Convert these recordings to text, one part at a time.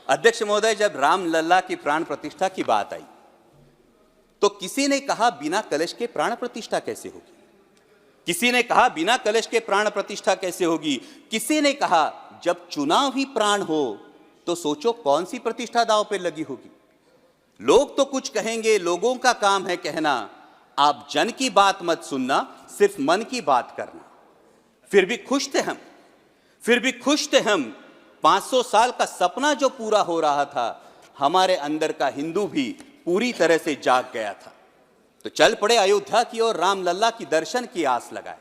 अध्यक्ष महोदय, जब रामलला की प्राण प्रतिष्ठा की बात आई तो किसी ने कहा बिना कलश के प्राण प्रतिष्ठा कैसे होगी, किसी ने कहा बिना कलश के प्राण प्रतिष्ठा कैसे होगी, किसी ने कहा जब चुनाव ही प्राण हो तो सोचो कौन सी प्रतिष्ठा दांव पे लगी होगी। लोग तो कुछ कहेंगे, लोगों का काम है कहना, आप जन की बात मत सुनना, सिर्फ मन की बात करना। फिर भी खुश थे हम 500 साल का सपना जो पूरा हो रहा था, हमारे अंदर का हिंदू भी पूरी तरह से जाग गया था। तो चल पड़े अयोध्या की ओर, रामलला की दर्शन की आस लगाए।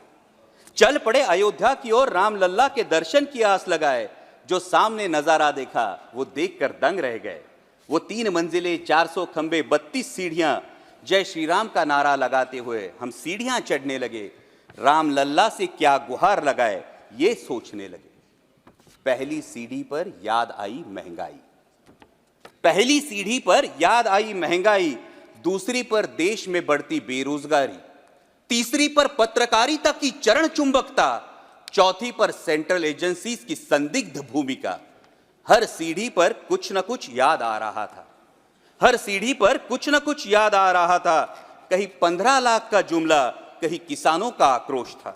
चल पड़े अयोध्या की ओर, रामलला के दर्शन की आस लगाए। जो सामने नजारा देखा वो देखकर दंग रह गए। वो 3 मंजिलें, 400 खंबे, 32 सीढ़ियां, जय श्री राम का नारा लगाते हुए हम सीढ़ियां चढ़ने लगे। रामलला से क्या गुहार लगाए ये सोचने लगे। पहली सीढ़ी पर याद आई महंगाई, पहली सीढ़ी पर याद आई महंगाई, दूसरी पर देश में बढ़ती बेरोजगारी, तीसरी पर पत्रकारिता की चरण चुंबकता, चौथी पर सेंट्रल एजेंसीज की संदिग्ध भूमिका। हर सीढ़ी पर कुछ न कुछ याद आ रहा था, हर सीढ़ी पर कुछ न कुछ याद आ रहा था। कहीं 15 लाख का जुमला, कहीं किसानों का आक्रोश था,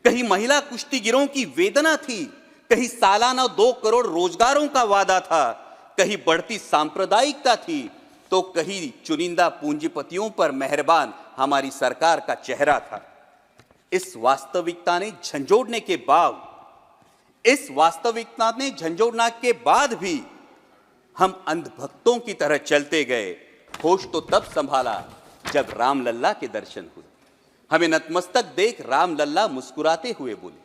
कहीं महिला कुश्तीगिरों की वेदना थी, कहीं सालाना 2 करोड़ रोजगारों का वादा था, कहीं बढ़ती सांप्रदायिकता थी, तो कहीं चुनिंदा पूंजीपतियों पर मेहरबान हमारी सरकार का चेहरा था। इस वास्तविकता ने झंझोड़ने के बाद भी हम अंधभक्तों की तरह चलते गए। होश तो तब संभाला जब रामलला के दर्शन हुए। हमें नतमस्तक देख रामलला मुस्कुराते हुए बोले,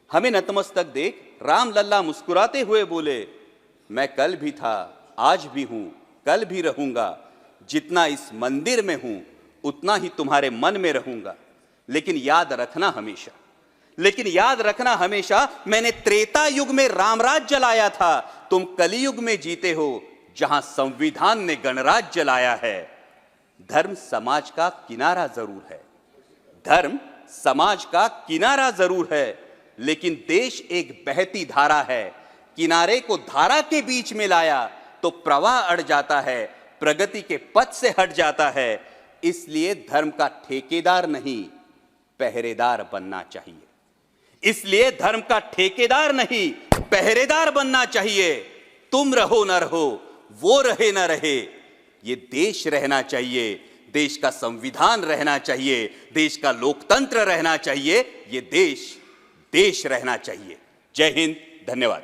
हमें नतमस्तक देख रामलला मुस्कुराते हुए बोले, मैं कल भी था, आज भी हूं, कल भी रहूंगा। जितना इस मंदिर में हूं उतना ही तुम्हारे मन में रहूंगा। लेकिन याद रखना हमेशा मैंने त्रेता युग में रामराज जलाया था, तुम कलियुग में जीते हो जहां संविधान ने गणराज जलाया है। धर्म समाज का किनारा जरूर है, धर्म समाज का किनारा जरूर है, लेकिन देश एक बहती धारा है। किनारे को धारा के बीच में लाया तो प्रवाह अड़ जाता है, प्रगति के पथ से हट जाता है। इसलिए धर्म का ठेकेदार नहीं, पहरेदार बनना चाहिए। इसलिए धर्म का ठेकेदार नहीं, पहरेदार बनना चाहिए। तुम रहो न रहो, वो रहे न रहे, ये देश रहना चाहिए, देश का संविधान रहना चाहिए, देश का लोकतंत्र रहना चाहिए, ये देश रहना चाहिए। जय हिंद, धन्यवाद।